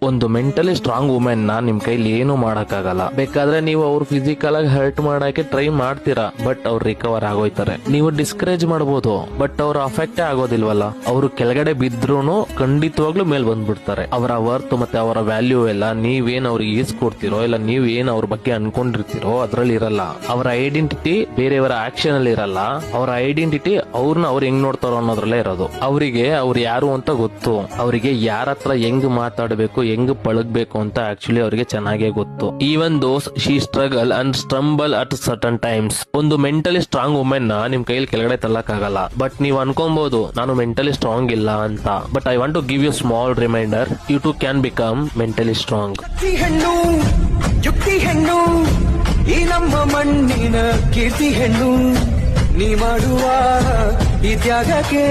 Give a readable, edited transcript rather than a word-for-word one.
ಒಂದು mentally strong women ನ ನಿಮ್ ಕೈಲಿ ಏನು ಮಾಡಕ್ಕಾಗಲ್ಲ. ಬೇಕಾದ್ರೆ ನೀವು ಅವ್ರು ಫಿಸಿಕಲ್ ಆಗಿ ಹರ್ಟ್ ಮಾಡಕ್ಕೆ ಟ್ರೈ ಮಾಡ್ತೀರಾ, ಬಟ್ ಅವ್ರು ರಿಕವರ್ ಆಗೋಯ್ತಾರೆ. ನೀವು ಡಿಸ್ಕರೇಜ್ ಮಾಡಬಹುದು, ಬಟ್ ಅವ್ರು ಅಫೆಕ್ಟೇ ಆಗೋದಿಲ್ವಲ್ಲ. ಅವರು ಕೆಳಗಡೆ ಬಿದ್ರೂನು ಖಂಡಿತವಾಗ್ಲೂ ಮೇಲ್ ಬಂದ್ಬಿಡ್ತಾರೆ. ಅವರ ವರ್ತ್ ಮತ್ತೆ ಅವರ ವ್ಯಾಲ್ಯೂ ಎಲ್ಲ ನೀವೇನ್ ಅವ್ರಿಗೆ ಈಸ್ಕೊಡ್ತಿರೋ ಇಲ್ಲ ನೀವೇನ್ ಅವ್ರ ಬಗ್ಗೆ ಅನ್ಕೊಂಡಿರ್ತೀರೋ ಅದ್ರಲ್ಲಿ ಇರಲ್ಲ. ಅವರ ಐಡೆಂಟಿಟಿ ಬೇರೆಯವರ ಆಕ್ಷನ್ ಅಲ್ಲಿ ಇರಲ್ಲ. ಅವರ ಐಡೆಂಟಿಟಿ ಅವ್ರನ್ನ ಅವ್ರು ಹೆಂಗ್ ನೋಡ್ತಾರೋ ಅನ್ನೋದ್ರಲ್ಲೇ ಇರೋದು. ಅವರಿಗೆ ಅವ್ರು ಯಾರು ಅಂತ ಗೊತ್ತು. ಅವರಿಗೆ ಯಾರ ಹತ್ರ ಹೆಂಗ್ ಮಾತಾಡಬೇಕು, ಹೆಂಗ್ ಪಳಗ್ಬೇಕು ಅಂತ ಆಕ್ಚುಲಿ ಅವರಿಗೆ ಚೆನ್ನಾಗೇ ಗೊತ್ತು. Even those she struggle and stumble at certain times. ಒಂದು ಮೆಂಟಲಿ ಸ್ಟ್ರಾಂಗ್ ವುಮೆನ್ ನ ನಿಮ್ ಕೈಲಿ ಕೆಳಗಡೆ ತಳ್ಳಕ್ಕಾಗಲ್ಲ. ಬಟ್ ನೀವ್ ಅನ್ಕೊಬಹುದು ನಾನು ಮೆಂಟಲಿ ಸ್ಟ್ರಾಂಗ್ ಇಲ್ಲ ಅಂತ. But I want to give you small reminder, you too can become mentally strong. ಯುಕ್ತಿ ಹೆಣ್ಣು ಈ ನಮ್ಮ ಮಣ್ಣಿನ ಕೀರ್ತಿ ಹೆಣ್ಣು, ನೀ ಮಾಡುವ ಈ ತ್ಯಾಗಕ್ಕೆ